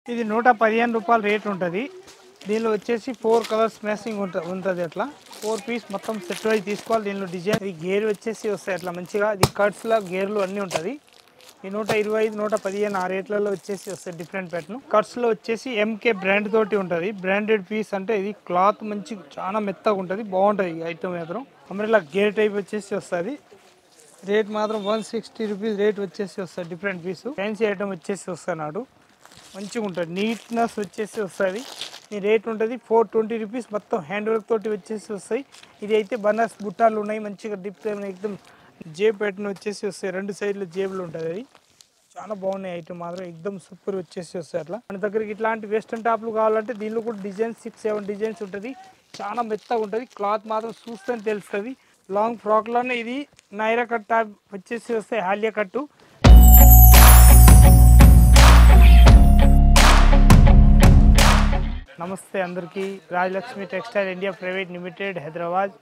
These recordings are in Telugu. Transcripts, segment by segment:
ఇది 115 రూపాయలు రేట్ ఉంటుంది. దీనిలో వచ్చేసి 4 కలర్స్ మ్యాచింగ్ ఉంటుంది. అట్లా 4 పీస్ మొత్తం సెట్ వైజ్ తీసుకోవాలి. దీనిలో డిజైన్ ఈ గేర్ వచ్చేసి వస్తాయి అట్లా మంచిగా. ఇది కట్స్లా గేర్లు అన్నీ ఉంటుంది. ఈ 125 115 ఆ రేట్లలో వచ్చేసి వస్తాయి డిఫరెంట్ ప్యాటర్న్. కట్స్లో వచ్చేసి ఎంకే బ్రాండ్ తోటి ఉంటుంది. బ్రాండెడ్ పీస్ అంటే ఇది క్లాత్ మంచి చాలా మెత్తగా ఉంటుంది, బాగుంటుంది. ఈ ఐటమ్ మాత్రం అమ్రెలా గేర్ టైప్ వచ్చేసి వస్తుంది. రేట్ మాత్రం 160 రూపీస్ రేట్ వచ్చేసి వస్తుంది. డిఫరెంట్ పీస్ ఫ్యాన్సీ ఐటమ్ వచ్చేసి వస్తున్నాడు. మంచిగా ఉంటుంది, నీట్నెస్ వచ్చేసి వస్తుంది. ఈ రేట్ ఉంటుంది 420 రూపీస్. మొత్తం హ్యాండ్ వర్క్ తోటి వచ్చేసి వస్తాయి. ఇది అయితే బనాస్ బుట్టాలు ఉన్నాయి, మంచిగా డిప్ ఎక్దమ్ జేబు ప్యాటర్న్ వచ్చేసి వస్తాయి. 2 సైడ్లు జేబులు ఉంటుంది. అది చాలా బాగున్నాయి ఐటమ్ మాత్రం, ఎక్దమ్ సూపర్ వచ్చేసి వస్తాయి. అట్లా మన దగ్గరికి ఇట్లాంటి వెస్టర్న్ టాప్లు కావాలంటే దీనిలో కూడా డిజైన్స్ 6-7 డిజైన్స్ ఉంటుంది. చాలా మెత్తగా ఉంటుంది, క్లాత్ మాత్రం చూస్తే తెలుస్తుంది. లాంగ్ ఫ్రాక్లోనే ఇది నైరా కట్ టాప్ వచ్చేసి వస్తాయి, హాలియా కట్టు. నమస్తే అందరికీ. Rajalakshmi textile India private limited, Hyderabad.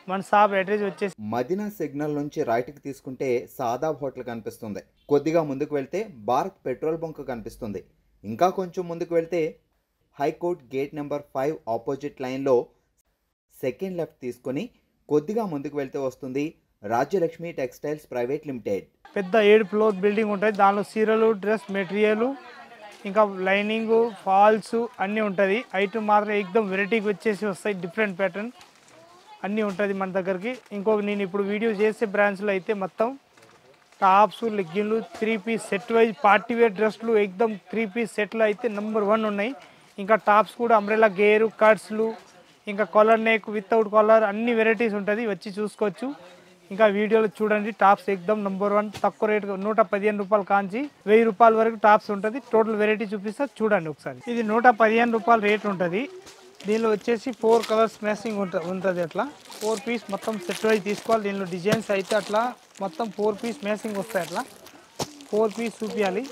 మన షాప్ అడ్రస్ వచ్చేసి మదీనా సిగ్నల్ నుంచి రైట్కి తీసుకుంటే సాదాబ్ హోటల్ కనిపిస్తుంది. కొద్దిగా ముందుకు వెళ్తే భారత్ పెట్రోల్ బంక్ కనిపిస్తుంది. ఇంకా కొంచెం ముందుకు వెళ్తే హైకోర్ట్ గేట్ నెంబర్ 5 ఆపోజిట్ లైన్లో సెకండ్ లెఫ్ట్ తీసుకొని కొద్దిగా ముందుకు వెళ్తే వస్తుంది రాజ్యలక్ష్మి టెక్స్టైల్స్ ప్రైవేట్ లిమిటెడ్. పెద్ద 7 ఫ్లోర్ బిల్డింగ్ ఉంటుంది. దానిలో సీరలు, డ్రెస్ మెటీరియల్, ఇంకా లైనింగ్, ఫాల్స్ అన్నీ ఉంటుంది. ఐటమ్ మాత్రం ఎక్దమ్ వెరైటీకి వచ్చేసి వస్తాయి. డిఫరెంట్ ప్యాటర్న్ అన్నీ ఉంటుంది మన దగ్గరికి. ఇంకొక నేను ఇప్పుడు వీడియో చేసే బ్రాంచ్లో అయితే మొత్తం టాప్స్, లెగ్గిన్లు, 3 piece set wise party wear డ్రెస్లు ఎక్దమ్ 3 పీస్ సెట్లు అయితే నెంబర్ 1 ఉన్నాయి. ఇంకా టాప్స్ కూడా అంబ్రెలా గేరు, కట్స్లు, ఇంకా కాలర్ నెక్, వితౌట్ కాలర్ అన్ని వెరైటీస్ ఉంటుంది, వచ్చి చూసుకోవచ్చు. ఇంకా వీడియోలో చూడండి. టాప్స్ ఎక్దమ్ నెంబర్ 1, తక్కువ రేట్ 115 రూపాయలు కాంచి 1000 రూపాయల వరకు టాప్స్ ఉంటుంది. టోటల్ వెరైటీ చూపిస్తా చూడండి ఒకసారి. ఇది 115 రూపాయలు రేట్ ఉంటుంది. దీనిలో వచ్చేసి 4 కలర్స్ మ్యాచింగ్ ఉంటుంది. అట్లా 4 పీస్ మొత్తం సెట్ వైజ్ తీసుకోవాలి. దీనిలో డిజైన్స్ అయితే అట్లా మొత్తం 4 పీస్ మ్యాచింగ్ వస్తాయి. అట్లా 4 పీస్ చూపించాలి.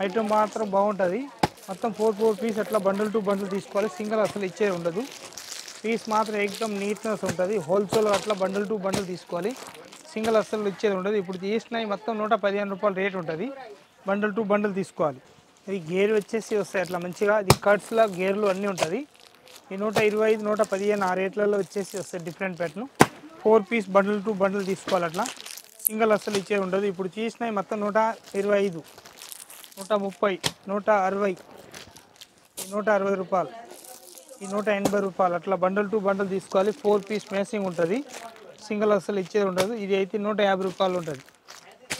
ఐటమ్ మాత్రం బాగుంటుంది. మొత్తం 4 పీస్ అట్లా బండిల్ టు బండిల్ తీసుకోవాలి. సింగిల్ అసలు ఇచ్చేది ఉండదు. పీస్ మాత్రం ఎక్దమ్ నీట్నెస్ ఉంటుంది. హోల్సేల్ అట్లా బండిల్ టు బండిల్ తీసుకోవాలి. సింగిల్ అసలు ఇచ్చేది ఉండదు. ఇప్పుడు తీసినవి మొత్తం 115 రూపాయలు రేట్ ఉంటుంది. బండిల్ టు బండిల్ తీసుకోవాలి. ఇది గేర్ వచ్చేసి వస్తాయి అట్లా మంచిగా. ఇది కట్స్లా గేర్లు అన్నీ ఉంటుంది. ఈ 125 115 ఆ రేట్లలో వచ్చేసి వస్తాయి different pattern. 4 piece bundle to bundle తీసుకోవాలి. అట్లా సింగిల్ అసలు ఇచ్చేది ఉండదు. ఇప్పుడు తీసినవి మొత్తం 125, 130, 160, 160 రూపాయలు, ఈ 180 రూపాయలు అట్లా బండల్ టు బండల్ తీసుకోవాలి. 4 పీస్ మ్యాచింగ్ ఉంటుంది. సింగిల్ అసలు ఇచ్చేది ఉండదు. ఇది అయితే 150 రూపాయలు ఉంటుంది.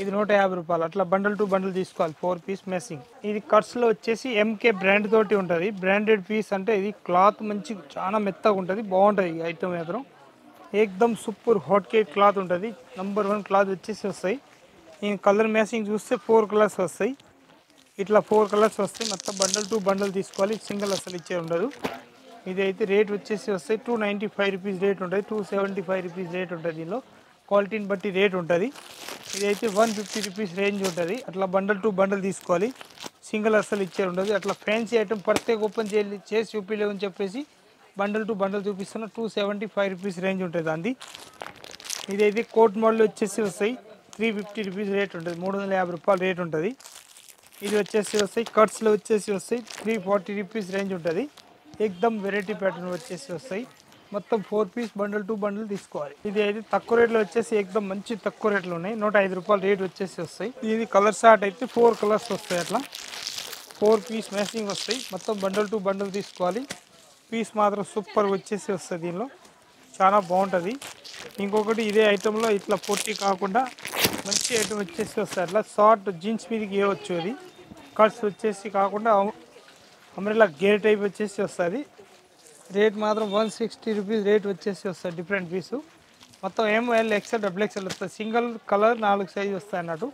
ఇది 150 రూపాయలు అట్లా బండల్ టు బండల్ తీసుకోవాలి. 4 పీస్ మ్యాచింగ్. ఇది కట్స్లో వచ్చేసి ఎంకే బ్రాండ్ తోటి ఉంటుంది. బ్రాండెడ్ పీస్ అంటే ఇది క్లాత్ మంచి చాలా మెత్తగా ఉంటుంది, బాగుంటుంది. ఈ ఐటమ్ మాత్రం ఏకదమ్ సూపర్ హాట్ కేక్ క్లాత్ ఉంటుంది. నెంబర్ 1 క్లాత్ వచ్చేసి వస్తాయి. నేను కలర్ మ్యాచింగ్ చూస్తే 4 కలర్స్ వస్తాయి. ఇట్లా 4 కలర్స్ వస్తాయి. మొత్తం బండల్ టు బండల్ తీసుకోవాలి. సింగిల్ అసలు ఇచ్చే ఉండదు. ఇది అయితే రేట్ వచ్చేసి వస్తాయి 295 రూపీస్ రేట్ ఉంటుంది. 275 రూపీస్ రేట్ ఉంటుంది. దీనిలో క్వాలిటీని బట్టి రేట్ ఉంటుంది. ఇదైతే 150 రూపీస్ రేంజ్ ఉంటుంది. అట్లా బండల్ టు బండల్ తీసుకోవాలి. సింగిల్ అసలు ఇచ్చే ఉండదు. అట్లా ఫ్యాన్సీ ఐటమ్ పడితే ఓపెన్ చేసి చూపించలేమని చెప్పేసి బండల్ టు బండల్ చూపిస్తున్న 275 రూపీస్ రేంజ్ ఉంటుంది అంది. ఇదైతే కోట్ మోడల్ వచ్చేసి వస్తాయి 350 రూపీస్ రేట్ ఉంటుంది. 350 రూపాయలు రేట్ ఉంటుంది. ఇది వచ్చేసి వస్తాయి కట్స్లో వచ్చేసి వస్తాయి 340 రూపీస్ రేంజ్ ఉంటుంది. ఎక్దమ్ వెరైటీ ప్యాటర్న్ వచ్చేసి వస్తాయి. మొత్తం 4 పీస్ బండల్ టు బండల్ తీసుకోవాలి. ఇది అయితే తక్కువ రేట్లో వచ్చేసి ఎక్దమ్ మంచి తక్కువ రేట్లు ఉన్నాయి. 105 రూపాయలు రేట్ వచ్చేసి వస్తాయి. ఇది కలర్ షార్ట్ అయితే 4 కలర్స్ వస్తాయి. అట్లా 4 పీస్ మ్యాచింగ్ వస్తాయి. మొత్తం బండల్ టు బండల్ తీసుకోవాలి. పీస్ మాత్రం సూపర్ వచ్చేసి వస్తుంది. దీనిలో చాలా బాగుంటుంది. ఇంకొకటి ఇదే ఐటెంలో ఇట్లా పొట్టి కాకుండా మంచి ఐటమ్ వచ్చేసి వస్తాయి. అట్లా షార్ట్ జీన్స్ మీదకి వేయవచ్చు. అది కట్స్ వచ్చేసి కాకుండా అంబ్రెలా గేర్ టైప్ వచ్చేసి వస్తుంది. రేట్ మాత్రం 160 రూపీస్ రేట్ వచ్చేసి వస్తుంది. డిఫరెంట్ పీసు మొత్తం ML XL XXL వస్తుంది. సింగిల్ కలర్ 4 సైజ్ వస్తాయి అన్నట్టు.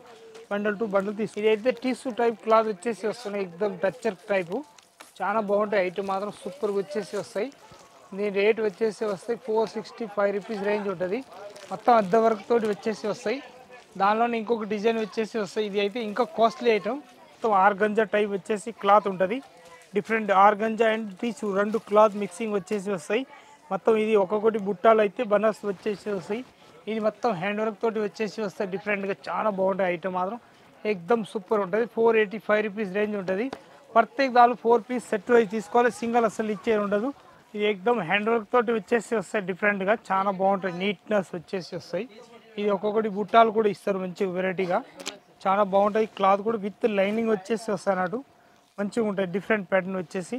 బండల్ టు బండల్ తీసు. ఇదైతే టిష్యూ టైప్ క్లాత్ వచ్చేసి వస్తున్నాయి. ఎక్దమ్ టచ్చర్ టైపు చాలా బాగుంటాయి. ఐటమ్ మాత్రం సూపర్గా వచ్చేసి వస్తాయి. దీని రేట్ వచ్చేసి వస్తాయి 465 రూపీస్ రేంజ్ ఉంటుంది. మొత్తం అద్దె వర్క్ తోటి వచ్చేసి వస్తాయి. దానిలోనే ఇంకొక డిజైన్ వచ్చేసి వస్తాయి. ఇది అయితే ఇంకా కాస్ట్లీ ఐటమ్. మొత్తం ఆర్గంజా టైప్ వచ్చేసి క్లాత్ ఉంటుంది. Different organza and tissue 2 cloth mixing వచ్చేసి వస్తాయి. మొత్తం ఇది ఒక్కొక్కటి బుట్టాలు అయితే బనాస్ వచ్చేసి వస్తాయి. ఇది మొత్తం హ్యాండ్ వర్క్ తోటి వచ్చేసి వస్తాయి. డిఫరెంట్గా చాలా బాగుంటాయి. ఐటమ్ మాత్రం ఎక్దమ్ సూపర్ ఉంటుంది. 485 రూపీస్ రేంజ్ ఉంటుంది. ప్రత్యేక దాలు 4 పీస్ సెట్ వైజ్ తీసుకోవాలి, సింగిల్ అసలు ఇచ్చే ఉండదు. ఇది ఎక్దమ్ హ్యాండ్ వర్క్ తోటి వచ్చేసి వస్తాయి, డిఫరెంట్గా చాలా బాగుంటాయి, నీట్నెస్ వచ్చేసి వస్తాయి. ఇది ఒక్కొక్కటి బుట్టాలు కూడా ఇస్తారు మంచిగా వెరైటీగా, చాలా బాగుంటాయి. క్లాత్ కూడా విత్ లైనింగ్ వచ్చేసి వస్తాయి అన్నట్టు, మంచిగా ఉంటాయి. డిఫరెంట్ ప్యాటర్న్ వచ్చేసి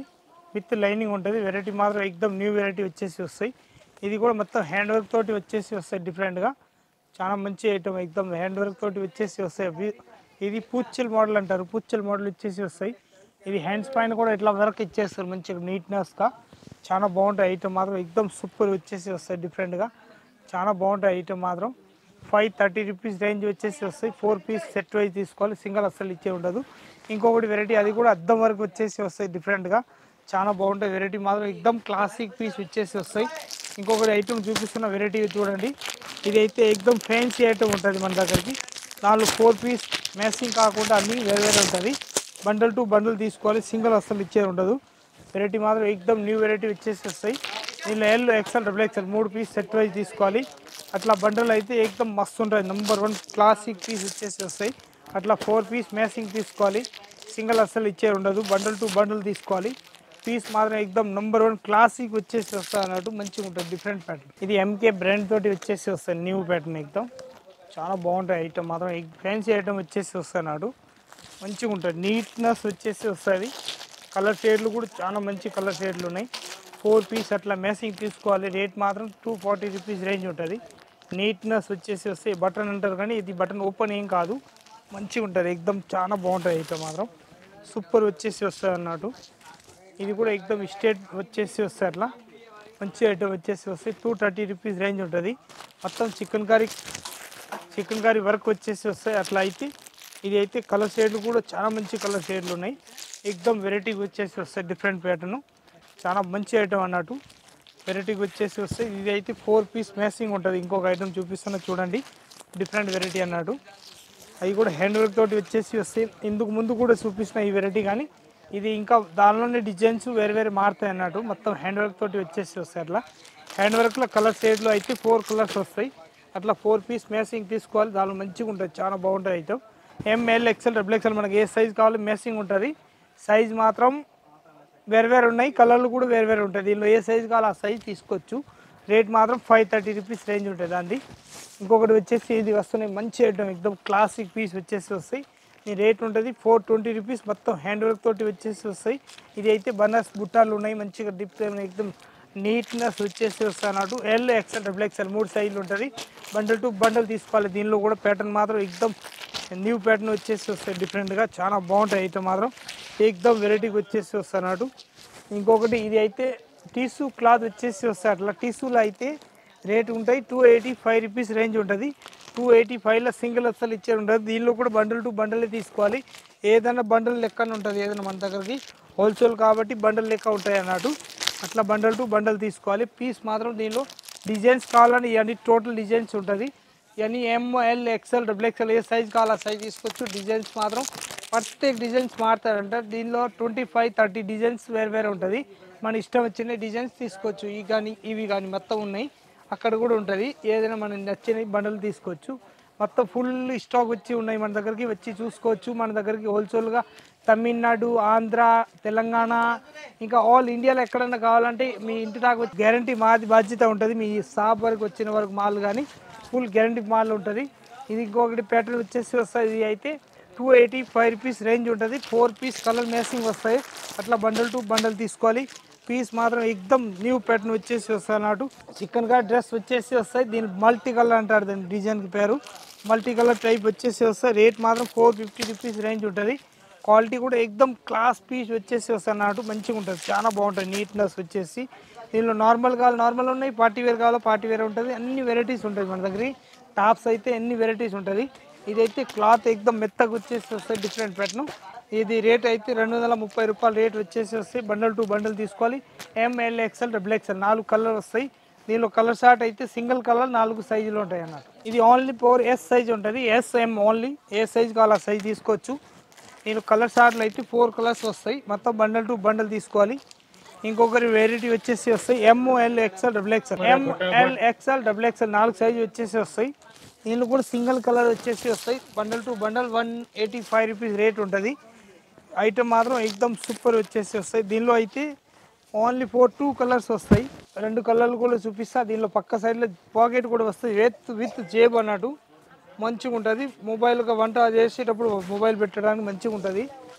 విత్ లైనింగ్ ఉంటుంది. వెరైటీ మాత్రం ఎక్దమ్ న్యూ వెరైటీ వచ్చేసి వస్తాయి. ఇది కూడా మొత్తం హ్యాండ్ వర్క్ తోటి వచ్చేసి వస్తాయి డిఫరెంట్గా, చాలా మంచి ఐటమ్ ఎక్దమ్ హ్యాండ్ వర్క్ తోటి వచ్చేసి వస్తాయి. ఇది పూచల్ మోడల్ అంటారు, పూచల్ మోడల్ వచ్చేసి వస్తాయి. ఇది హ్యాండ్స్ పైన కూడా ఇట్లా వర్క్ ఇచ్చేస్తారు మంచిగా నీట్నెస్గా, చాలా బాగుంటాయి. ఐటమ్ మాత్రం ఎక్దమ్ సూపర్ వచ్చేసి వస్తాయి డిఫరెంట్గా, చాలా బాగుంటాయి. ఐటమ్ మాత్రం 530 రూపీస్ రేంజ్ వచ్చేసి వస్తాయి. 4 పీస్ సెట్ వైజ్ తీసుకోవాలి, సింగిల్ అస్సలు ఇచ్చే ఉండదు. ఇంకొకటి వెరైటీ అది కూడా అద్దం వరకు వచ్చేసి వస్తాయి డిఫరెంట్గా, చాలా బాగుంటాయి. వెరైటీ మాత్రం ఎక్దమ్ క్లాసిక్ పీస్ వచ్చేసి వస్తాయి. ఇంకొకటి ఐటమ్ చూపిస్తున్న వెరైటీ చూడండి, ఇది అయితే ఎక్దమ్ ఫ్యాన్సీ ఐటమ్ ఉంటుంది మన దగ్గరికి. 4 పీస్ మ్యాచింగ్ కాకుండా అన్నీ వేరే ఉంటుంది. బండల్ టు బండల్ తీసుకోవాలి, సింగిల్ అస్సలు ఇచ్చేది ఉండదు. వెరైటీ మాత్రం ఎక్దమ్ న్యూ వెరైటీ వచ్చేసి వస్తాయి. దీనిలో L XL double XL 3 piece set wise తీసుకోవాలి. అట్లా బండల్ అయితే ఎక్దమ్ మస్తు ఉంటుంది, నెంబర్ 1 క్లాసిక్ పీస్ వచ్చేసి వస్తాయి. అట్లా 4 పీస్ మ్యాచింగ్ తీసుకోవాలి, సింగిల్ అస్సలు ఇచ్చేది ఉండదు. బండల్ టు బండల్ తీసుకోవాలి. పీస్ మాత్రం ఎక్దమ్ నెంబర్ 1 క్లాసిక్ వచ్చేసి వస్తాయి అన్నట్టు, మంచిగా ఉంటుంది. డిఫరెంట్ ప్యాటర్న్, ఇది ఎంకే బ్రాండ్ తోటి వచ్చేసి వస్తాయి, న్యూ ప్యాటర్న్ ఎక్దమ్ చాలా బాగుంటాయి. ఐటమ్ మాత్రం ఫ్యాన్సీ ఐటమ్ వచ్చేసి వస్తాయి అన్నట్టు, మంచిగా ఉంటుంది. నీట్నెస్ వచ్చేసి వస్తుంది. కలర్ షేడ్లు కూడా చాలా మంచి కలర్ షేడ్లు ఉన్నాయి. 4 పీస్ అట్లా మ్యాచింగ్ తీసుకోవాలి. రేట్ మాత్రం 240 రూపీస్ రేంజ్ ఉంటుంది. నీట్నెస్ వచ్చేసి వస్తాయి. బటన్ అంటారు కానీ ఇది బటన్ ఓపెన్ ఏం కాదు, మంచిగా ఉంటుంది ఎక్దమ్, చాలా బాగుంటుంది. ఐటమ్ మాత్రం సూపర్ వచ్చేసి వస్తుంది అన్నట్టు. ఇది కూడా ఎక్దమ్ స్టేట్ వచ్చేసి వస్తాయి, అట్లా మంచి ఐటమ్ వచ్చేసి వస్తాయి. 230 రూపీస్ రేంజ్ ఉంటుంది. మొత్తం చికెన్ కర్రీ వర్క్ వచ్చేసి వస్తాయి. అట్లా అయితే ఇది అయితే కలర్ షేడ్లు కూడా చాలా మంచి కలర్ షేడ్లు ఉన్నాయి. ఎక్దమ్ వెరైటీకి వచ్చేసి వస్తాయి, డిఫరెంట్ ప్యాటర్న్, చాలా మంచి ఐటమ్ అన్నట్టు. వెరైటీకి వచ్చేసి వస్తాయి. ఇది అయితే 4 పీస్ మ్యాచింగ్ ఉంటుంది. ఇంకొక ఐటమ్ చూపిస్తున్నా చూడండి, డిఫరెంట్ వెరైటీ అన్నట్టు. అవి కూడా హ్యాండ్ వర్క్ తోటి వచ్చేసి వస్తాయి. ఇందుకు ముందు కూడా చూపిస్తున్న ఈ వెరైటీ, కానీ ఇది ఇంకా దానిలోనే డిజైన్స్ వేరే మారుతాయి అన్నట్టు. మొత్తం హ్యాండ్ వర్క్ తోటి వచ్చేసి వస్తాయి. అట్లా హ్యాండ్ వర్క్లో కలర్ షేడ్లో అయితే 4 కలర్స్ వస్తాయి. అట్లా 4 పీస్ మ్యాచింగ్ తీసుకోవాలి, దానిలో మంచిగా ఉంటుంది, చాలా బాగుంటుంది item. ML XL double XL మనకి ఏ సైజ్ కావాలి మ్యాచింగ్ ఉంటుంది. సైజ్ మాత్రం వేరు ఉన్నాయి, కలర్లు కూడా వేరు ఉంటాయి. దీనిలో ఏ సైజ్ కావాలో ఆ సైజ్ తీసుకోవచ్చు. రేట్ మాత్రం 530 రూపీస్ రేంజ్ ఉంటుంది దాన్ని. ఇంకొకటి వచ్చేసి ఇది వస్తున్నాయి మంచి ఐటమ్, ఎక్దమ్ క్లాసిక్ పీస్ వచ్చేసి వస్తాయి. ఈ రేట్ ఉంటుంది 420 రూపీస్. మొత్తం హ్యాండ్ వర్క్ తోటి వచ్చేసి వస్తాయి. ఇది అయితే బనారస్ బుట్టాలు ఉన్నాయి, మంచిగా డిప్ ఎక్దమ్ నీట్నెస్ వచ్చేసి వస్తాయి అన్నట్టు. ఎల్ ఎక్సెల్ డబుల్ ఎక్సెల్ 3 సైజులు ఉంటుంది. బండల్ టు బండల్ తీసుకోవాలి. దీనిలో కూడా ప్యాటర్న్ మాత్రం ఎక్దమ్ న్యూ ప్యాటర్న్ వచ్చేసి వస్తాయి, డిఫరెంట్గా చాలా బాగుంటాయి. ఐటమ్ మాత్రం ఎక్దమ్ వెరైటీకి వచ్చేసి వస్తాయి అన్నట్టు. ఇంకొకటి ఇది అయితే టిష్యూ క్లాత్ వచ్చేసి వస్తాయి. అట్లా టిష్యూలో అయితే రేట్ ఉంటాయి 285 రూపీస్ రేంజ్ ఉంటుంది. 285లో సింగిల్ అసలు ఇచ్చే ఉంటుంది. దీనిలో కూడా బండల్ టు బండలే తీసుకోవాలి. ఏదైనా బండల్ లెక్కన ఉంటుంది, ఏదైనా మన దగ్గరికి హోల్సేల్ కాబట్టి బండల్ లెక్క ఉంటాయి అన్నట్టు. అట్లా బండల్ టు బండల్ తీసుకోవాలి. పీస్ మాత్రం దీనిలో డిజైన్స్ కావాలని ఇవన్నీ టోటల్ డిజైన్స్ ఉంటుంది. ఇవన్నీ ఎంఎల్ ఎక్సెల్ డబుల్ ఎక్సెల్ ఏ సైజ్ కావాలో ఆ సైజ్ తీసుకోవచ్చు. డిజైన్స్ మాత్రం ప్రత్యేక డిజైన్స్ మారుతారంట. దీనిలో 25-30 డిజైన్స్ వేరే ఉంటుంది. మన ఇష్టం వచ్చిన డిజైన్స్ తీసుకోవచ్చు. ఇవి కానీ మొత్తం ఉన్నాయి. అక్కడ కూడా ఉంటుంది, ఏదైనా మనకి నచ్చిన బండలు తీసుకోవచ్చు. మొత్తం ఫుల్ స్టాక్ వచ్చి ఉన్నాయి మన దగ్గరికి, వచ్చి చూసుకోవచ్చు. మన దగ్గరికి హోల్సేల్గా తమిళనాడు, ఆంధ్ర, తెలంగాణ, ఇంకా ఆల్ ఇండియాలో ఎక్కడన్నా కావాలంటే మీ ఇంటి దాకా వచ్చి గ్యారంటీ మాది బాధ్యత ఉంటుంది. మీ షాప్ వరకు వచ్చిన వరకు మాల్ కానీ ఫుల్ గ్యారంటీ మాల్ ఉంటుంది. ఇది ఇంకొకటి ప్యాటర్న్ వచ్చేసి వస్తుంది. ఇది అయితే 285 రూపీస్ రేంజ్ ఉంటుంది. 4 పీస్ కలర్ మ్యాచింగ్ వస్తాయి. అట్లా బండల్ టు బండల్ తీసుకోవాలి. పీస్ మాత్రం ఎక్దమ్ న్యూ ప్యాటర్న్ వచ్చేసి వస్తాయి అన్నట్టు. చికెన్ గా డ్రెస్ వచ్చేసి వస్తాయి. దీని మల్టీ కలర్ అంటారు, దాని డిజైన్కి పేరు మల్టీ కలర్ టైప్ వచ్చేసి వస్తాయి. రేట్ మాత్రం 450 రూపీస్ రేంజ్ ఉంటుంది. క్వాలిటీ కూడా ఎక్దమ్ క్లాస్ పీస్ వచ్చేసి వస్తాయి అన్నట్టు, మంచిగా ఉంటుంది, చాలా బాగుంటుంది. నీట్నెస్ వచ్చేసి దీనిలో నార్మల్ కావాలి నార్మల్ ఉన్నాయి, పార్టీ వేర్ కావాలో పార్టీ వేర్ ఉంటుంది. అన్ని వెరైటీస్ ఉంటుంది మన దగ్గర. టాప్స్ అయితే ఎన్ని వెరైటీస్ ఉంటుంది. ఇదైతే క్లాత్ ఎక్దమ్ మెత్తగా వచ్చేసి వస్తాయి, డిఫరెంట్ ప్యాటర్న్. ఇది రేట్ అయితే 230 రూపాయలు రేట్ వచ్చేసి వస్తాయి. బండల్ టు బండల్ తీసుకోవాలి. ML XL double XL 4 colour వస్తాయి. దీనిలో కలర్ షార్ట్ అయితే సింగిల్ కలర్ 4 సైజులు ఉంటాయి అన్నమాట. ఇది ఓన్లీ 4 ఎస్ సైజ్ ఉంటుంది. ఎస్ఎం ఓన్లీ, ఏ సైజ్ కావాలో ఆ సైజ్ తీసుకోవచ్చు. నేను కలర్ షార్ట్లు అయితే 4 కలర్స్ వస్తాయి. మొత్తం బండల్ టు బండల్ తీసుకోవాలి. ఇంకొకరి వెరైటీ వచ్చేసి వస్తాయి ML XL double XL. ML XL double XL 4 size వచ్చేసి వస్తాయి. దీనిలో కూడా సింగిల్ కలర్ వచ్చేసి వస్తాయి. Bundle to bundle 185 rupees rate ఉంటుంది. ఐటమ్ మాత్రం ఎక్దమ్ సూపర్ వచ్చేసి వస్తాయి. దీనిలో అయితే ఓన్లీ 2 కలర్స్ వస్తాయి. 2 కలర్లు కూడా చూపిస్తా. దీనిలో పక్క సైడ్లో పాకెట్ కూడా వస్తుంది విత్ జేబు అన్నట్టు. మంచిగా ఉంటుంది. మొబైల్గా వంట చేసేటప్పుడు మొబైల్ పెట్టడానికి మంచిగా ఉంటుంది.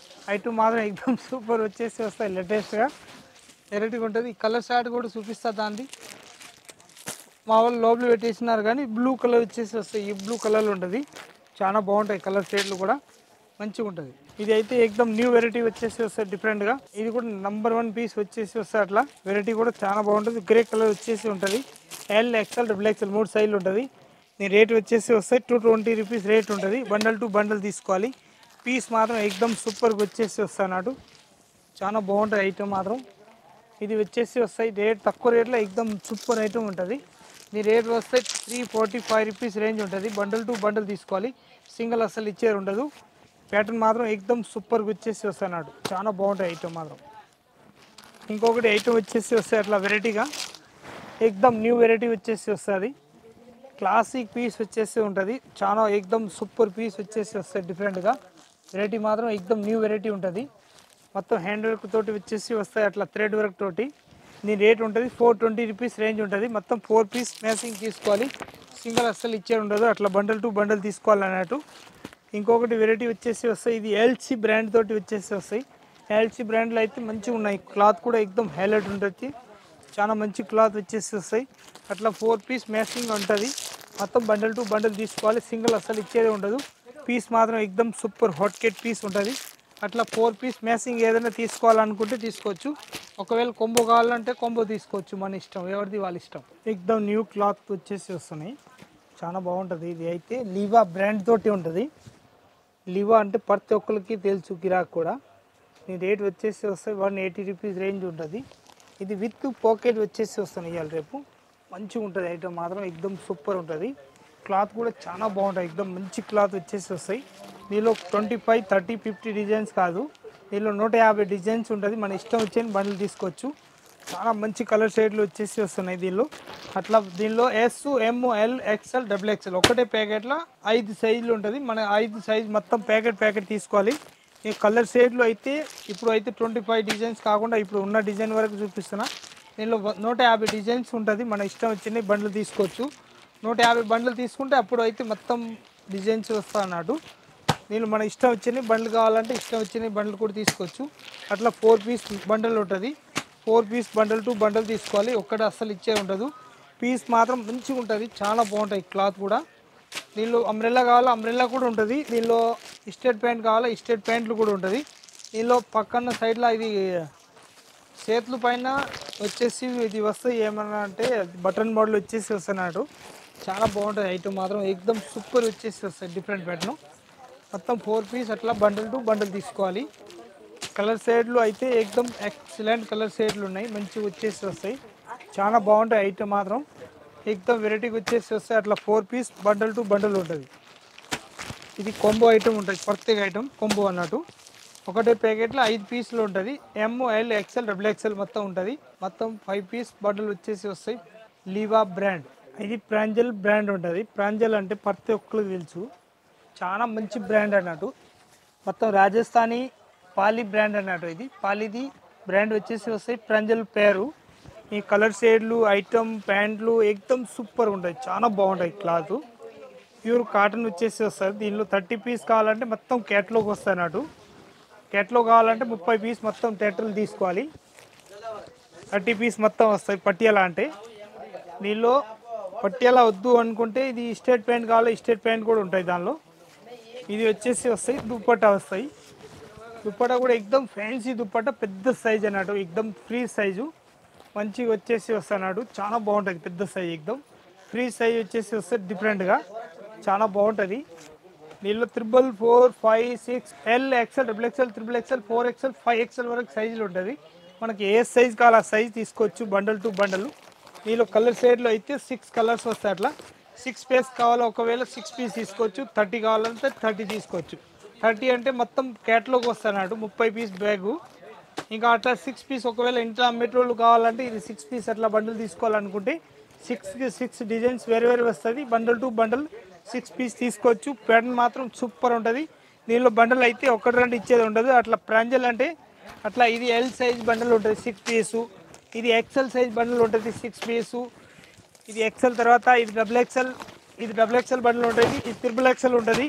ఐటమ్ మాత్రం ఎక్దమ్ సూపర్ వచ్చేసి వస్తాయి. లేటెస్ట్గా వెరైటీగా ఉంటుంది. కలర్ షార్ట్ కూడా చూపిస్తా. దాన్ని మా వాళ్ళు లోపల పెట్టేసినారు కానీ బ్లూ కలర్ వచ్చేసి వస్తాయి. ఈ బ్లూ కలర్లో ఉంటుంది. చాలా బాగుంటాయి కలర్ షేడ్లు కూడా మంచిగా ఉంటుంది. ఇది అయితే ఎక్దమ్ న్యూ వెరైటీ వచ్చేసి వస్తాయి డిఫరెంట్గా. ఇది కూడా నంబర్ 1 పీస్ వచ్చేసి వస్తాయి. అట్లా వెరైటీ కూడా చాలా బాగుంటుంది. గ్రే కలర్ వచ్చేసి ఉంటుంది. ఎల్ ఎక్స్ఎల్ డబుల్ ఎక్స్ఎల్ 3 సైజులు ఉంటుంది. దీని రేట్ వచ్చేసి వస్తాయి 220 రూపీస్ రేట్ ఉంటుంది. బండల్ టు బండల్ తీసుకోవాలి. పీస్ మాత్రం ఎక్దమ్ సూపర్గా వచ్చేసి వస్తాయి అన్నట్టు. చాలా బాగుంటుంది ఐటమ్ మాత్రం. ఇది వచ్చేసి వస్తాయి రేట్ తక్కువ రేట్లో ఎక్దమ్ సూపర్ ఐటమ్ ఉంటుంది. దీని రేట్ వస్తే 345 రూపీస్ రేంజ్ ఉంటుంది. బండల్ టు బండల్ తీసుకోవాలి. సింగిల్ అసలు ఇచ్చేది ఉండదు. ప్యాటర్న్ మాత్రం ఎక్దమ్ సూపర్గా వచ్చేసి వస్తాయి అన్నట్టు. చాలా బాగుంటాయి ఐటమ్ మాత్రం. ఇంకొకటి ఐటమ్ వచ్చేసి వస్తాయి అట్లా వెరైటీగా ఎక్దమ్ న్యూ వెరైటీ వచ్చేసి వస్తుంది. క్లాసిక్ పీస్ వచ్చేసి ఉంటుంది. చాలా ఎక్దమ్ సూపర్ పీస్ వచ్చేసి వస్తాయి డిఫరెంట్గా. వెరైటీ మాత్రం ఎక్దమ్ న్యూ వెరైటీ ఉంటుంది. మొత్తం హ్యాండ్ వర్క్ తోటి వచ్చేసి వస్తాయి అట్లా థ్రెడ్ వర్క్ తోటి. దీని రేట్ ఉంటుంది 420 రూపీస్ రేంజ్ ఉంటుంది. మొత్తం 4 పీస్ మ్యాచింగ్ తీసుకోవాలి. సింగిల్ అస్సలు ఇచ్చే ఉండదు. అట్లా బండల్ టు బండల్ తీసుకోవాలి అన్నట్టు. ఇంకొకటి వెరైటీ వచ్చేసి వస్తాయి. ఇది ఎల్సీ బ్రాండ్ తోటి వచ్చేసి వస్తాయి. ఎల్సీ బ్రాండ్లో అయితే మంచిగా ఉన్నాయి. క్లాత్ కూడా ఎక్దమ్ హైలైట్ ఉంటుంది. చాలా మంచి క్లాత్ వచ్చేసి వస్తాయి. అట్లా 4 పీస్ మ్యాచింగ్ ఉంటుంది. మొత్తం బండల్ టు బండల్ తీసుకోవాలి. సింగిల్ అస్సలు ఇచ్చేది ఉండదు. పీస్ మాత్రం ఎక్దమ్ సూపర్ హాట్ కేట్ పీస్ ఉంటుంది. అట్లా 4 పీస్ మ్యాచింగ్ ఏదైనా తీసుకోవాలనుకుంటే తీసుకోవచ్చు. ఒకవేళ కొంబో కావాలంటే కొంబో తీసుకోవచ్చు. మన ఇష్టం, ఎవరిది వాళ్ళ ఇష్టం. ఎక్దమ్ న్యూ క్లాత్ వచ్చేసి వస్తున్నాయి. చాలా బాగుంటుంది. ఇది అయితే లీవా బ్రాండ్ తోటి ఉంటుంది. లీవా అంటే ప్రతి ఒక్కరికి తెలుసు గిరాక్ కూడా. దీని రేట్ వచ్చేసి వస్తాయి 180 రూపీస్ రేంజ్ ఉంటుంది. ఇది విత్ పాకెట్ వచ్చేసి వస్తున్నాయి. ఇవాళ రేపు మంచిగా ఉంటుంది ఐటమ్ మాత్రం ఎక్దమ్ సూపర్ ఉంటుంది. క్లాత్ కూడా చాలా బాగుంటుంది. ఎక్దమ్ మంచి క్లాత్ వచ్చేసి వస్తాయి. దీనిలో 25, 30, 50 డిజైన్స్ కాదు. దీనిలో 150 డిజైన్స్ ఉంటుంది. మన ఇష్టం వచ్చేది బండ్లు తీసుకోవచ్చు. చాలా మంచి కలర్ షేడ్లు వచ్చేసి వస్తున్నాయి దీనిలో. అట్లా దీనిలో ఎస్, ఎమ్, ఎల్, ఎక్స్ఎల్, డబుల్ ఎక్స్ఎల్ ఒకటే ప్యాకెట్లో 5 సైజులు ఉంటుంది. మన 5 సైజు మొత్తం ప్యాకెట్ తీసుకోవాలి. ఈ కలర్ షేడ్లు అయితే ఇప్పుడు అయితే 25 డిజైన్స్ కాకుండా ఇప్పుడు ఉన్న డిజైన్ వరకు చూపిస్తున్నా. దీనిలో 150 డిజైన్స్ ఉంటుంది. మన ఇష్టం వచ్చిన బండ్లు తీసుకోవచ్చు. 150 బండ్లు తీసుకుంటే అప్పుడు అయితే మొత్తం డిజైన్స్ వస్తా అన్నట్టు. దీనిలో మన ఇష్టం వచ్చిన బండ్లు కావాలంటే ఇష్టం వచ్చిన బండ్లు కూడా తీసుకోవచ్చు. అట్లా 4 పీస్ బండల్ ఉంటుంది. 4 పీస్ బండల్ టు బండల్ తీసుకోవాలి. ఒక్కటి అస్సలు ఇచ్చే ఉండదు. పీస్ మాత్రం మంచిగా ఉంటుంది. చాలా బాగుంటాయి క్లాత్ కూడా. దీనిలో అంబ్రెల్లా కావాలా అంబ్రెల్లా కూడా ఉంటుంది. దీనిలో స్టేట్ ప్యాంట్ కావాలా స్టేట్ ప్యాంట్లు కూడా ఉంటుంది. దీనిలో పక్కన సైడ్లో ఇది చేతుల పైన వచ్చేసి ఇది వస్తాయి. ఏమన్నా అంటే బటన్ మోడల్ వచ్చేసి వస్తున్నాడు. చాలా బాగుంటుంది ఐటమ్ మాత్రం ఎక్దమ్ సూపర్ వచ్చేసి వస్తాయి. డిఫరెంట్ ప్యాటర్న్ మొత్తం 4 పీస్ అట్లా బండల్ టు బండల్ తీసుకోవాలి. కలర్ షేడ్లు అయితే ఎక్దమ్ ఎక్సలెంట్ కలర్ షేడ్లు ఉన్నాయి. మంచిగా వచ్చేసి వస్తాయి. చాలా బాగుంటాయి ఐటమ్ మాత్రం ఎక్దమ్ వెరైటీగా వచ్చేసి వస్తాయి. అట్లా 4 పీస్ బండల్ టు బండల్ ఉంటుంది. ఇది కొంబో ఐటమ్ ఉంటుంది. ప్రత్యేక ఐటమ్ కొంబో అన్నట్టు. ఒకటే ప్యాకెట్లో 5 పీసులు ఉంటుంది. ఎమ్, ఎల్, ఎక్స్ఎల్, డబుల్ ఎక్స్ఎల్ మొత్తం ఉంటుంది. మొత్తం 5 పీస్ బండల్ వచ్చేసి వస్తాయి. లీవా బ్రాండ్. ఇది ప్రాంజల్ బ్రాండ్ ఉంటుంది. ప్రాంజల్ అంటే ప్రతి ఒక్కరికి తెలుసు. చాలా మంచి బ్రాండ్ అన్నట్టు. మొత్తం రాజస్థానీ పాలీ బ్రాండ్ అన్నట్టు. ఇది పాలీది బ్రాండ్ వచ్చేసి వస్తాయి. ప్రాంజల్ పేరు. ఈ కలర్ షేడ్లు ఐటమ్ ప్యాంట్లు ఎక్దమ్ సూపర్ ఉంటాయి. చాలా బాగుంటాయి. క్లాత్ ప్యూర్ కాటన్ వచ్చేసి వస్తుంది. దీనిలో 30 పీస్ కావాలంటే మొత్తం క్యాట్లాగ్ వస్తాయి అన్నట్టు. క్యాట్లాగ్ కావాలంటే 30 పీస్ మొత్తం టెటర్లు తీసుకోవాలి. 30 పీస్ మొత్తం వస్తాయి. పట్టియాలా అంటే దీనిలో పట్టియాలా వద్దు అనుకుంటే ఇది స్టేట్ ప్యాంట్ కావాలి స్టేట్ ప్యాంట్ కూడా ఉంటాయి దానిలో. ఇది వచ్చేసి వస్తాయి. దుప్పట్టా వస్తాయి. దుప్పట్టా కూడా ఎక్దమ్ ఫ్యాన్సీ దుప్పట్టా పెద్ద సైజ్ అన్నట్టు. ఎక్దమ్ ఫ్రీ సైజు మంచిగా వచ్చేసి వస్తున్నాడు. చాలా బాగుంటుంది. పెద్ద సైజ్ ఎక్దమ్ ఫ్రీ సైజ్ వచ్చేసి వస్తే డిఫరెంట్గా చాలా బాగుంటుంది. దీనిలో 4, 5, 6 L, XL, double XL, triple XL, 4XL, 5XL వరకు సైజులు ఉంటుంది. మనకి ఏ సైజ్ కావాలి ఆ సైజ్ తీసుకోవచ్చు. Bundle to bundle. దీనిలో కలర్ షేడ్లో అయితే 6 కలర్స్ వస్తాయి. అట్లా 6 పీస్ కావాలో ఒకవేళ 6 పీస్ తీసుకోవచ్చు. 30 కావాలంటే 30 తీసుకోవచ్చు. 30 అంటే మొత్తం క్యాట్లాగ్ వస్తాడు 30 పీస్ బ్యాగు. ఇంకా అట్లా 6 పీస్ ఒకవేళ ఇంట్లో మెట్రోలు కావాలంటే ఇది 6 పీస్ అట్లా బండిల్ తీసుకోవాలనుకుంటే 6 డిజైన్స్ వేరే వస్తుంది. బండల్ టు బండల్ 6 పీస్ తీసుకోవచ్చు. ప్యాటర్న్ మాత్రం సూపర్ ఉంటుంది. దీనిలో బండల్ అయితే ఒకటి రెండు ఇచ్చేది ఉండదు. అట్లా ప్రాంజల్ అంటే అట్లా ఇది ఎల్ సైజ్ బండల్ ఉంటుంది 6 పీసు, ఇది ఎక్సెల్ సైజ్ బండల్ ఉంటుంది 6 పీసు, ఇది ఎక్సెల్ తర్వాత ఇది డబుల్ ఎక్సెల్ బండల్ ఉంటుంది, ఇది ట్రిపుల్ ఎక్సెల్ ఉంటుంది,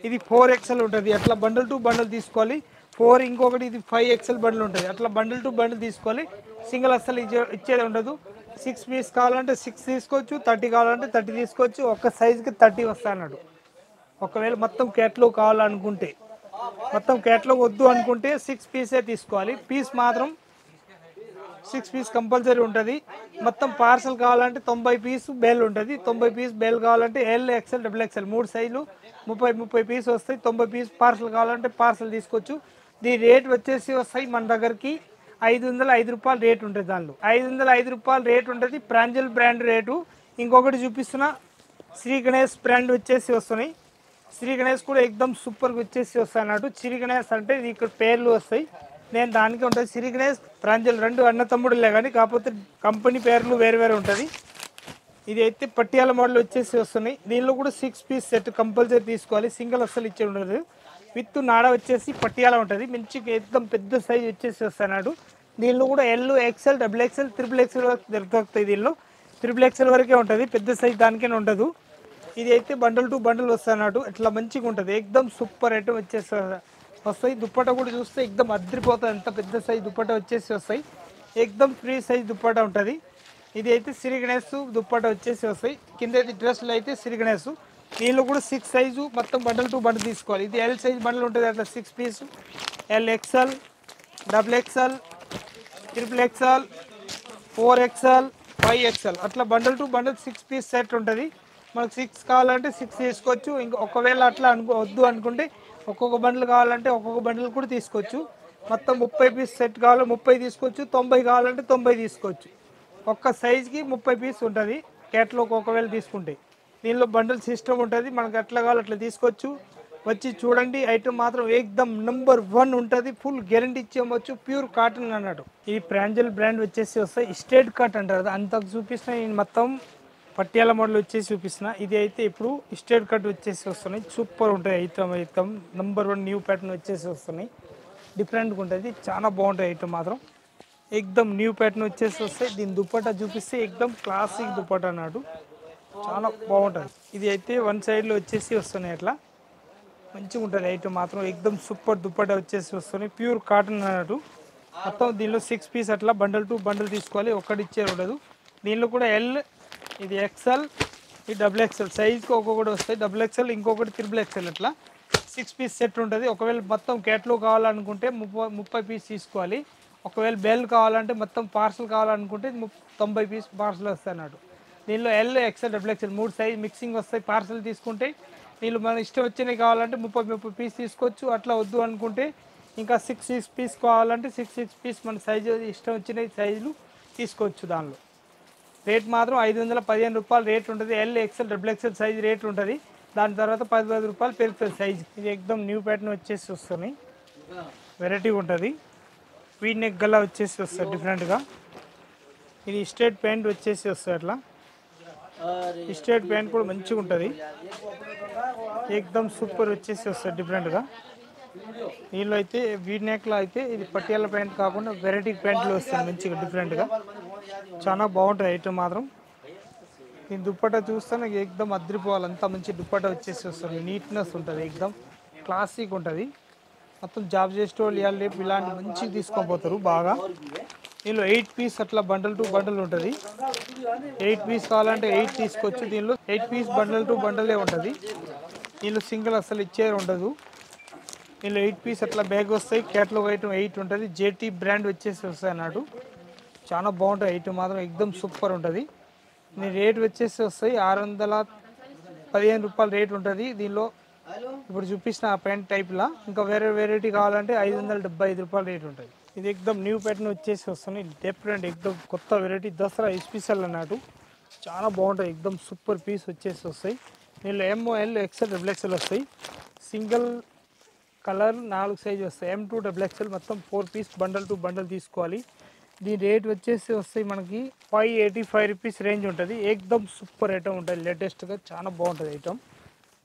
ఇది 4 ఎక్సెల్ ఉంటుంది. అట్లా బండల్ టు బండల్ తీసుకోవాలి. 4 ఇంకొకటి ఇది 5 ఎక్సెల్ బండల్ ఉంటుంది. అట్లా బండల్ టు బండల్ తీసుకోవాలి. సింగిల్ అస్సలు ఇచ్చేది ఉండదు. 6 పీస్ కావాలంటే 6 తీసుకోవచ్చు, 30 కావాలంటే 30 తీసుకోవచ్చు. ఒక్క సైజుకి 30 వస్తాయి అన్నాడు. ఒకవేళ మొత్తం క్యాట్లాగ్ కావాలనుకుంటే, మొత్తం క్యాట్లాగ్ వద్దు అనుకుంటే 6 పీసే తీసుకోవాలి. పీస్ మాత్రం 6 పీస్ కంపల్సరీ ఉంటుంది. మొత్తం పార్సల్ కావాలంటే 90 పీస్ బేల్ ఉంటుంది. 90 పీస్ బేల్ కావాలంటే ఎల్ ఎక్సెల్ డబుల్ ఎక్సెల్ 3 సైజులు 30 పీస్ వస్తాయి. 90 పీస్ పార్సల్ కావాలంటే పార్సల్ తీసుకోవచ్చు. దీని రేట్ వచ్చేసి వస్తాయి మన దగ్గరికి 505 రూపాయలు రేట్ ఉంటుంది. దానిలో 505 రూపాయలు రేట్ ఉంటుంది. Pranjal brand rate. ఇంకొకటి చూపిస్తున్నా, శ్రీ గణేష్ బ్రాండ్ వచ్చేసి వస్తున్నాయి. శ్రీ గణేష్ కూడా ఎక్దమ్ సూపర్గా వచ్చేసి వస్తాయి అన్నట్టు. శ్రీ గణేష్ అంటే ఇక్కడ పేర్లు వస్తాయి, నేను దానికి ఉంటుంది. శ్రీ గణేష్ ప్రాంజల్ రెండు అన్న తమ్ముడులే కానీ కాకపోతే కంపెనీ పేర్లు వేరు వేరే ఉంటుంది. ఇది అయితే పట్టియాల మోడల్ వచ్చేసి వస్తున్నాయి. దీనిలో కూడా 6 పీస్ సెట్ కంపల్సరీ తీసుకోవాలి. సింగిల్ అస్సలు ఇచ్చే ఉండదు. విత్ నాడ వచ్చేసి పట్టియాల ఉంటుంది. మంచిగా ఎక్దమ్ పెద్ద సైజ్ వచ్చేసి వస్తున్నాడు. దీనిలో కూడా L XL double XL triple XL వరకు దొరుకుతాయి. దీనిలో ట్రిపుల్ ఎక్సెల్ వరకే ఉంటుంది, పెద్ద సైజ్ దానికైనా ఉండదు. ఇది అయితే బండల్ టు బండల్ వస్తున్నాడు. ఇట్లా మంచిగా ఉంటుంది. ఎక్దమ్ సూపర్ ఐటమ్ వచ్చేసి వస్తాయి. దుప్పట కూడా చూస్తే ఎక్దమ్ అద్దరిపోతుంది. అంత పెద్ద సైజ్ దుప్పట వచ్చేసి వస్తాయి. ఎక్దమ్ ఫ్రీ సైజ్ దుప్పట ఉంటుంది. ఇది అయితే శ్రీ గణేష్ దుప్పట వచ్చేసి వస్తాయి. కింద అయితే డ్రెస్సులు అయితే శ్రీ గణేష్. దీనిలో కూడా 6 సైజు మొత్తం బండల్ టు బండల్ తీసుకోవాలి. ఇది ఎల్ సైజ్ బండల్ ఉంటుంది. అట్లా 6 piece L XL double XL triple XL 4 XL 5 XL అట్లా bundle to bundle 6 piece set ఉంటుంది. మనకు 6 కావాలంటే 6 తీసుకోవచ్చు. ఇంకా ఒకవేళ అట్లా వద్దు అనుకుంటే ఒక్కొక్క బండిల్ కావాలంటే ఒక్కొక్క బండిల్ కూడా తీసుకోవచ్చు. మొత్తం 30 పీస్ సెట్ కావాలి 30 తీసుకోవచ్చు. 90 కావాలంటే 90 తీసుకోవచ్చు. ఒక్క సైజ్కి 30 పీస్ ఉంటుంది క్యాట్లాగ్ ఒకవేళ తీసుకుంటే. దీనిలో బండిల్ సిస్టమ్ ఉంటుంది. మనకు ఎట్లా కావాలి అట్లా తీసుకోవచ్చు. వచ్చి చూడండి. ఐటమ్ మాత్రం ఎక్దమ్ నెంబర్ 1 ఉంటుంది. ఫుల్ గ్యారంటీ ఇచ్చేయవచ్చు. ప్యూర్ కాటన్ అన్నట్టు. ఈ ప్రాంజల్ బ్రాండ్ వచ్చేసి వస్తాయి. స్ట్రేట్ కట్ అంటారు. అంతకు చూపిస్తున్నా నేను మొత్తం పట్టియాల మోడల్ వచ్చేసి చూపిస్తున్నా. ఇది అయితే ఇప్పుడు స్ట్రేట్ కట్ వచ్చేసి వస్తున్నాయి. సూపర్ ఉంటాయి. ఐటమ్ నెంబర్ 1 న్యూ ప్యాటర్న్ వచ్చేసి వస్తున్నాయి. డిఫరెంట్గా ఉంటుంది. చాలా బాగుంటాయి ఐటమ్ మాత్రం. ఎక్దమ్ న్యూ ప్యాటర్న్ వచ్చేసి వస్తాయి. దీని దుప్పట్టా చూపిస్తే ఎక్దమ్ క్లాసిక్ దుప్పట్టా అన్నాడు. చాలా బాగుంటుంది. ఇది అయితే 1 సైడ్లో వచ్చేసి వస్తున్నాయి. అట్లా మంచిగా ఉంటుంది ఐటమ్ మాత్రం. ఎక్దమ్ సూపర్ దుప్పట్టా వచ్చేసి వస్తున్నాయి. ప్యూర్ కాటన్ అన్నట్టు. మొత్తం దీనిలో 6 పీస్ అట్లా బండల్ టు బండల్ తీసుకోవాలి. ఒక్కటి ఇచ్చే ఉండదు. దీనిలో కూడా ఎల్ ఇది ఎక్సెల్ ఇది డబుల్ ఎక్సెల్ సైజ్కి ఒక్కొక్కటి వస్తాయి. డబుల్ ఎక్సెల్ ఇంకొకటి ట్రిపుల్ ఎక్సెల్ అట్లా 6 పీస్ సెట్ ఉంటుంది. ఒకవేళ మొత్తం క్యాట్లాగ్ కావాలనుకుంటే 30 పీస్ తీసుకోవాలి. ఒకవేళ బెల్ కావాలంటే మొత్తం పార్సల్ కావాలనుకుంటే 90 పీస్ పార్సల్ వస్తాయి అన్నాడు. దీనిలో L XL double XL 3 size mixing వస్తాయి. పార్సల్ తీసుకుంటే దీనిలో మన ఇష్టం వచ్చినవి కావాలంటే 30 పీస్ తీసుకోవచ్చు. అట్లా వద్దు అనుకుంటే ఇంకా 6 పీస్ కావాలంటే 6 పీస్ మన సైజు ఇష్టం వచ్చిన సైజులు తీసుకోవచ్చు. దానిలో రేట్ మాత్రం 515 రూపాయలు రేట్ ఉంటుంది. L XL double XL size rate ఉంటుంది. దాని తర్వాత 10 రూపాయలు పెరుగుతుంది సైజ్. ఇది ఎక్దమ్ న్యూ ప్యాటర్న్ వచ్చేసి వస్తున్నాయి. వెరైటీ ఉంటుంది. వీ నెక్ గల్లా వచ్చేసి వస్తుంది డిఫరెంట్గా. ఇది స్ట్రేట్ ప్యాంట్ వచ్చేసి వస్తుంది. అట్లా స్ట్రేట్ ప్యాంట్ కూడా మంచిగా ఉంటుంది. ఎక్దమ్ సూపర్ వచ్చేసి వస్తుంది డిఫరెంట్గా. దీనిలో అయితే వీ నెక్లో అయితే ఇది పట్టియాల ప్యాంట్ కాకుండా వెరైటీ ప్యాంట్లు వస్తుంది మంచిగా డిఫరెంట్గా. చాలా బాగుంటుంది ఐటమ్ మాత్రం. దీని దుప్పట్టా చూస్తే నాకు ఎక్దమ్ అద్దరిపోవాలి. అంతా మంచి దుప్పట్టా వచ్చేసి వస్తుంది. నీట్నెస్ ఉంటుంది. ఎక్దమ్ క్లాసిక్ ఉంటుంది. మొత్తం జాబ్ చేసే వాళ్ళు ఇలాంటి మంచిగా తీసుకొని పోతారు బాగా. దీనిలో 8 పీస్ అట్లా బండల్ టు బండల్ ఉంటుంది. 8 పీస్ కావాలంటే 8 తీసుకోవచ్చు. దీనిలో 8 పీస్ బండల్ టు బండలే ఉంటుంది. దీనిలో సింగిల్ అసలు ఇచ్చే ఉండదు. దీనిలో 8 పీస్ అట్లా బ్యాగ్ వస్తాయి. క్యాట్లాగ్ ఐటమ్ 8 ఉంటుంది. జేటీ బ్రాండ్ వచ్చేసి వస్తాయి అన్నాడు. చాలా బాగుంటుంది ఐటమ్ మాత్రం. ఎక్దమ్ సూపర్ ఉంటుంది. దీని రేట్ వచ్చేసి వస్తాయి 615 రూపాయలు రేట్ ఉంటుంది. దీనిలో ఇప్పుడు చూపించిన ఆ ప్యాంట్ టైప్లా ఇంకా వేరే వెరైటీ కావాలంటే 575 రూపాయలు రేట్ ఉంటుంది. ఇది ఎక్దమ్ న్యూ ప్యాటర్న్ వచ్చేసి వస్తున్నాయి. డిఫరెంట్ ఎక్దమ్ కొత్త వెరైటీ దసరా స్పెషల్ అన్నట్టు. చాలా బాగుంటాయి. ఎక్దమ్ సూపర్ పీస్ వచ్చేసి వస్తాయి. దీనిలో ఎంఓఎల్ ఎక్సెల్ డబుల్ ఎక్సెల్ వస్తాయి. సింగిల్ కలర్ 4 సైజ్ వస్తాయి. M2 డబుల్ ఎక్సెల్ మొత్తం 4 పీస్ బండల్ టు బండల్ తీసుకోవాలి. దీని రేట్ వచ్చేసి వస్తాయి మనకి 585 రూపీస్ రేంజ్ ఉంటుంది. ఎక్దమ్ సూపర్ ఐటమ్ ఉంటుంది. లేటెస్ట్గా చాలా బాగుంటుంది ఐటమ్.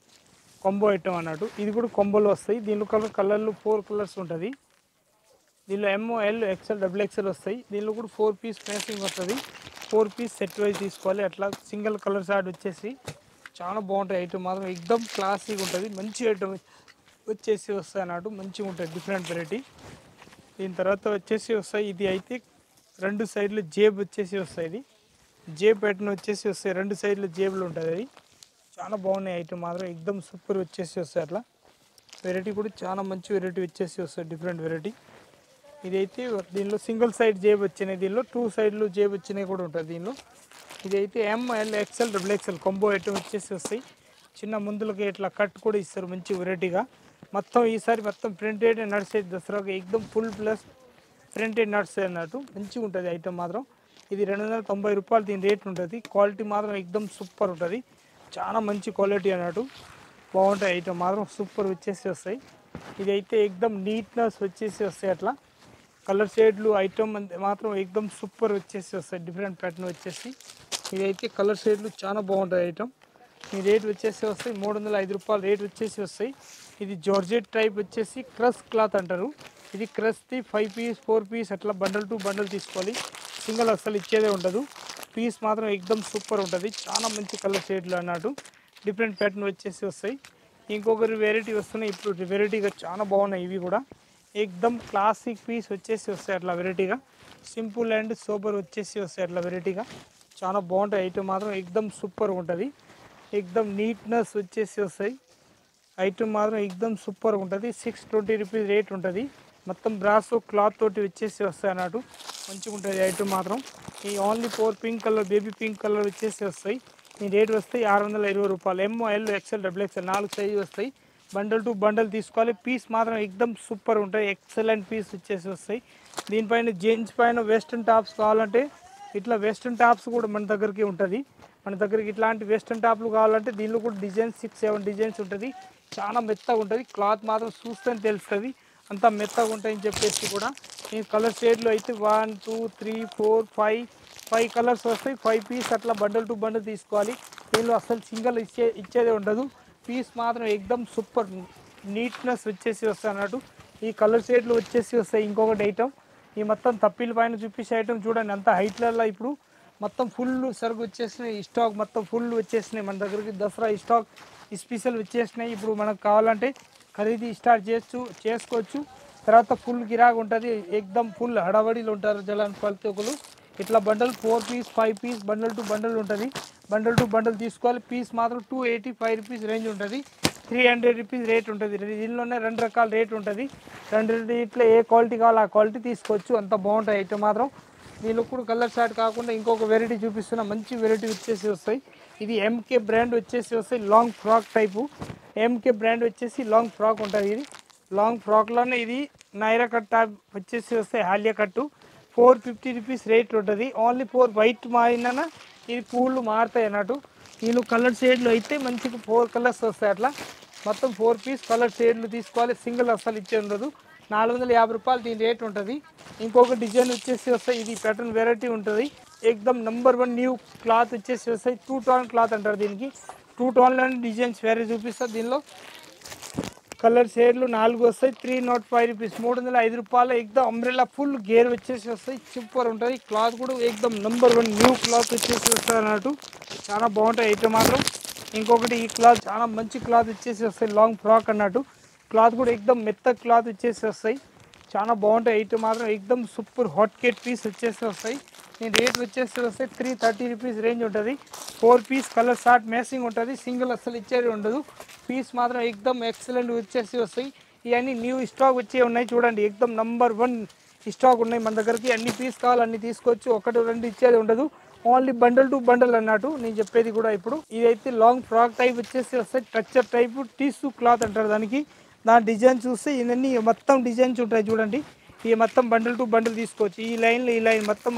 కాంబో ఐటమ్ అన్నట్టు. ఇది కూడా కాంబోలో వస్తాయి. దీనిలో కలర్లు 4 కలర్స్ ఉంటుంది. దీనిలో ML XL XXL వస్తాయి. దీనిలో కూడా 4 పీస్ మ్యాచింగ్ వస్తుంది. 4 పీస్ సెట్ వైజ్ తీసుకోవాలి. అట్లా సింగిల్ కలర్ షార్ట్ వచ్చేసి చాలా బాగుంటాయి. ఐటమ్ మాత్రం ఎక్దమ్ క్లాసీగా ఉంటుంది. మంచి ఐటమ్ వచ్చేసి వస్తాయి అన్నట్టు. మంచిగా ఉంటుంది, డిఫరెంట్ వెరైటీ. దీని తర్వాత వచ్చేసి వస్తాయి. ఇది అయితే 2 సైడ్లు జేబ్ వచ్చేసి వస్తాయి. ఇది జేబ్ ప్యాటర్న్ వచ్చేసి వస్తాయి. 2 సైడ్లు జేబులు ఉంటుంది. అది చాలా బాగున్నాయి ఐటమ్ మాత్రం ఎక్దమ్ సూపర్ వచ్చేసి వస్తాయి. అట్లా వెరైటీ కూడా చాలా మంచి వెరైటీ వచ్చేసి వస్తాయి, డిఫరెంట్ వెరైటీ. ఇదైతే దీనిలో సింగిల్ సైడ్ జేబు వచ్చినాయి. దీనిలో 2 సైడ్లు జేబు వచ్చినాయి కూడా ఉంటుంది దీనిలో. ఇదైతే ML XL XXL combo item వచ్చేసి వస్తాయి. చిన్న ముందులకి ఇట్లా కట్ కూడా ఇస్తారు మంచి వెరైటీగా. మొత్తం ఈసారి మొత్తం ప్రింటెడ్ నడిచేది దసరాకి ఎక్దమ్ ఫుల్ ప్లస్ ప్రింటెడ్ నట్స్ అన్నట్టు. మంచిగా ఉంటుంది ఐటమ్ మాత్రం. ఇది 290 రూపాయలు దీని రేట్ ఉంటుంది. క్వాలిటీ మాత్రం ఎక్దమ్ సూపర్ ఉంటుంది. చాలా మంచి క్వాలిటీ అన్నట్టు. బాగుంటాయి ఐటమ్ మాత్రం సూపర్ వచ్చేసి వస్తాయి. ఇదైతే ఎక్దమ్ నీట్నెస్ వచ్చేసి వస్తాయి. అట్లా కలర్ షేడ్లు ఐటమ్ మాత్రం ఎక్దమ్ సూపర్ వచ్చేసి వస్తాయి, డిఫరెంట్ ప్యాటర్న్ వచ్చేసి. ఇదైతే కలర్ షేడ్లు చాలా బాగుంటాయి ఐటమ్. ఈ రేట్ వచ్చేసి వస్తాయి 305 రూపాయలు రేట్ వచ్చేసి వస్తాయి. ఇది జార్జెట్ టైప్ వచ్చేసి క్రష్ క్లాత్ అంటారు. ఇది క్రష్ది 5 పీస్ 4 పీస్ అట్లా బండల్ టు బండల్ తీసుకోవాలి. సింగిల్ అసలు ఇచ్చేదే ఉండదు. పీస్ మాత్రం ఎక్దమ్ సూపర్ ఉంటుంది. చాలా మంచి కలర్ షేడ్లు అన్నట్టు. డిఫరెంట్ ప్యాటర్న్ వచ్చేసి వస్తాయి. ఇంకొకరి వెరైటీ వస్తున్నాయి ఇప్పుడు వెరైటీగా చాలా బాగున్నాయి. ఇవి కూడా ఎక్దమ్ క్లాసిక్ పీస్ వచ్చేసి వస్తాయి. అట్లా వెరైటీగా సింపుల్ అండ్ సూపర్ వచ్చేసి వస్తాయి. అట్లా వెరైటీగా చాలా బాగుంటాయి ఐటమ్ మాత్రం ఎక్దమ్ సూపర్ ఉంటుంది. ఎక్దమ్ నీట్నెస్ వచ్చేసి వస్తాయి. ఐటమ్ మాత్రం ఎక్దమ్ సూపర్ ఉంటుంది. 620 రూపీస్ రేట్ ఉంటుంది. మొత్తం బ్రాస్ క్లాత్ తోటి వచ్చేసి వస్తాయి అన్నట్టు. మంచిగా ఉంటుంది ఐటమ్ మాత్రం. ఈ only 4 pink colour baby pink colour వచ్చేసి వస్తాయి. ఈ రేట్ వస్తాయి 620 రూపాయలు. ML XL XXL 4 సైజు వస్తాయి. బండల్ టు బండల్ తీసుకోవాలి. పీస్ మాత్రం ఎక్దమ్ సూపర్ ఉంటుంది. ఎక్సలెంట్ పీస్ వచ్చేసి వస్తాయి. దీనిపైన జీన్స్ పైన వెస్ట్రన్ టాప్స్ కావాలంటే ఇట్లా వెస్ట్రన్ టాప్స్ కూడా మన దగ్గరికి ఉంటుంది. మన దగ్గరికి ఇట్లాంటి వెస్ట్రన్ టాప్లు కావాలంటే దీనిలో కూడా డిజైన్స్ 6-7 డిజైన్స్ ఉంటుంది. చాలా మెత్తగా ఉంటుంది. క్లాత్ మాత్రం చూస్తేనే తెలుస్తుంది అంత మెత్తగా ఉంటాయని చెప్పేసి కూడా. ఈ కలర్ షేడ్లో అయితే 1 2 3 4 5 కలర్స్ వస్తాయి. 5 పీస్ అట్లా బండల్ టు బండల్ తీసుకోవాలి. దీనిలో అసలు సింగిల్ ఇచ్చేదే ఉండదు. పీస్ మాత్రం ఎక్దమ్ సూపర్ నీట్నెస్ వచ్చేసి వస్తాయి అన్నట్టు. ఈ కలర్ షేడ్లు వచ్చేసి వస్తాయి. ఇంకొకటి ఐటమ్ ఈ మొత్తం తప్పిల పైన చూపించే ఐటమ్ చూడండి. అంత హైట్లలో ఇప్పుడు మొత్తం ఫుల్ సరుకు వచ్చేసినాయి. స్టాక్ మొత్తం ఫుల్ వచ్చేసినాయి మన దగ్గరికి. దసరా స్టాక్ స్పెషల్ వచ్చేసినాయి. ఇప్పుడు మనకు కావాలంటే ఖరీదు స్టార్ట్ చేసుకోవచ్చు. తర్వాత ఫుల్ గిరాక్ ఉంటుంది. ఎక్దమ్ ఫుల్ హడావడిలో ఉంటారు జలాన్ పల్తకులు. ఇట్లా bundle 4 piece 5 piece bundle to bundle ఉంటుంది. బండల్ టు బండల్ తీసుకోవాలి. పీస్ మాత్రం 285 రూపీస్ రేంజ్ ఉంటుంది. 300 రూపీస్ రేట్ ఉంటుంది. దీనిలోనే 2 రకాల రేట్ ఉంటుంది. 2 ఇట్లా ఏ క్వాలిటీ కావాలో ఆ క్వాలిటీ తీసుకోవచ్చు. అంత బాగుంటాయి ఐటమ్ మాత్రం. దీనిలో కూడా కలర్ షార్ట్ కాకుండా ఇంకొక వెరైటీ చూపిస్తున్నా. మంచి వెరైటీ వచ్చేసి వస్తాయి. ఇది MK బ్రాండ్ వచ్చేసి వస్తాయి. Long frock type. MK brand వచ్చేసి లాంగ్ ఫ్రాక్ ఉంటుంది. ఇది లాంగ్ ఫ్రాక్లోనే ఇది నైరా కట్ టైప్ వచ్చేసి వస్తాయి. హాలియా కట్టు 450 రూపీస్ రేట్ ఉంటుంది. ఓన్లీ 4 వైట్ మారినా ఇది పూలు మారుతాయి అన్నట్టు. దీనిలో కలర్ షేడ్లు అయితే మంచిగా 4 కలర్స్ వస్తాయి. అట్లా మొత్తం 4 పీస్ కలర్ షేడ్లు తీసుకోవాలి. సింగిల్ అసలు ఇచ్చే ఉండదు. 450 రూపాయలు దీని రేట్ ఉంటుంది. ఇంకొక డిజైన్ వచ్చేసి వస్తాయి. ఇది ప్యాటర్న్ వెరైటీ ఉంటుంది. ఎక్దమ్ నంబర్ 1 న్యూ క్లాత్ వచ్చేసి వస్తాయి. 2 టోన్ క్లాత్ అంటారు దీనికి. 2 టోన్లోనే డిజైన్స్ వేరే చూపిస్తారు. దీనిలో కలర్ షేడ్లు 4 వస్తాయి. 305 రూపీస్ 305 రూపాయలు. ఎక్దమ్ అంబ్రెల్లా ఫుల్ గేర్ వచ్చేసి వస్తాయి. సూపర్ ఉంటుంది. క్లాత్ కూడా ఎక్దమ్ నంబర్ 1 న్యూ క్లాత్ వచ్చేసి వస్తాయి అన్నట్టు. చాలా బాగుంటాయి ఐటమ్ మాత్రం. ఇంకొకటి ఈ క్లాత్ చాలా మంచి క్లాత్ వచ్చేసి వస్తాయి. లాంగ్ ఫ్రాక్ అన్నట్టు. క్లాత్ కూడా ఎక్దమ్ మెత్త క్లాత్ వచ్చేసి వస్తాయి. చాలా బాగుంటాయి ఐటమ్ మాత్రం. ఎక్దమ్ సూపర్ హాట్ కేట్ పీస్ వచ్చేసి వస్తాయి. దీని రేట్ వచ్చేసి వస్తాయి 330 రూపీస్ రేంజ్ ఉంటుంది. 4 పీస్ కలర్ షార్ట్ మ్యాచింగ్ ఉంటుంది. సింగిల్ అసలు ఇచ్చేది ఉండదు. పీస్ మాత్రం ఎక్దమ్ ఎక్సలెంట్ వచ్చేసి వస్తాయి. ఇవన్నీ న్యూ స్టాక్ వచ్చే ఉన్నాయి చూడండి. ఎక్దమ్ నంబర్ 1 స్టాక్ ఉన్నాయి మన దగ్గరికి. అన్ని పీస్ కావాలి అన్ని తీసుకోవచ్చు. 1 2 ఇచ్చేది ఉండదు. ఓన్లీ బండల్ టు బండల్ అన్నట్టు నేను చెప్పేది కూడా. ఇప్పుడు ఇదైతే లాంగ్ ఫ్రాక్ టైప్ వచ్చేసి వస్తాయి. టచ్చర్ టైపు టిష్యూ క్లాత్ అంటారు దానికి. దాని డిజైన్ చూస్తే ఇవన్నీ మొత్తం డిజైన్స్ ఉంటాయి చూడండి. ఈ మొత్తం బండల్ టు బండల్ తీసుకోవచ్చు. ఈ లైన్ మొత్తం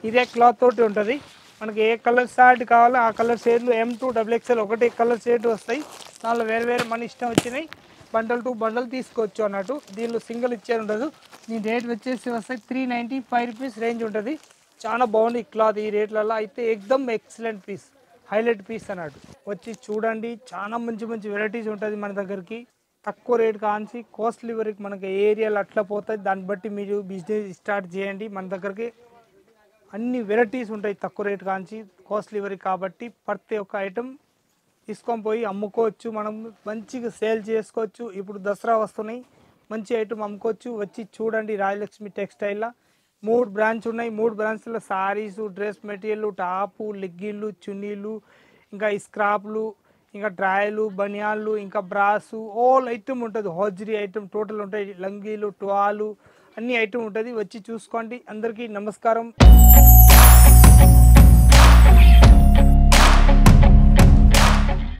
ఇదే క్లాత్ తోటి ఉంటుంది. మనకి ఏ కలర్ షార్ట్ కావాలో ఆ కలర్ షేడ్లు M2 XXL ఒకటే కలర్ షేడ్ వస్తాయి. దానిలో వేరే వేరే మన ఇష్టం వచ్చినాయి. బండల్ టు బండల్ తీసుకోవచ్చు అన్నట్టు. దీనిలో సింగిల్ ఇచ్చేది ఉండదు. దీని రేట్ వచ్చేసి వస్తాయి 395 రూపీస్ రేంజ్ ఉంటుంది. చాలా బాగుంది ఈ క్లాత్. ఈ రేట్లలో అయితే ఎక్దమ్ ఎక్సలెంట్ పీస్. హైలైట్ పీస్ అన్నట్టు. వచ్చి చూడండి, చాలా మంచి మంచి వెరైటీస్ ఉంటుంది మన దగ్గరికి. తక్కువ రేట్ కాంచి కాస్ట్లీ వరకు మనకి ఏ ఏరియాలో అట్లా పోతుంది. దాన్ని బట్టి మీరు బిజినెస్ స్టార్ట్ చేయండి. మన దగ్గరికి అన్ని వెరైటీస్ ఉంటాయి తక్కువ రేట్ కాంచి కాస్ట్లీ వరకు. కాబట్టి ప్రతి ఒక్క ఐటెం తీసుకొని పోయి అమ్ముకోవచ్చు, మనం మంచిగా సేల్ చేసుకోవచ్చు. ఇప్పుడు దసరా వస్తున్నాయి, మంచి ఐటెం అమ్ముకోవచ్చు. వచ్చి చూడండి, రాజలక్ష్మి టెక్స్టైల్లో 3 బ్రాంచ్ ఉన్నాయి. 3 బ్రాంచ్లో సారీసు, డ్రెస్ మెటీరియల్, టాపు, లెగ్గిన్లు, చున్నీలు, ఇంకా స్క్రాప్లు, ఇంకా డ్రాయలు, బనియాన్లు, ఇంకా బ్రాసు, ఆల్ ఐటమ్ ఉంటుంది. హోజరీ ఐటమ్ టోటల్ ఉంటాయి. లంగీలు, టువాలు అన్ని ఐటమ్ ఉంటుంది. వచ్చి చూసుకోండి. అందరికీ నమస్కారం.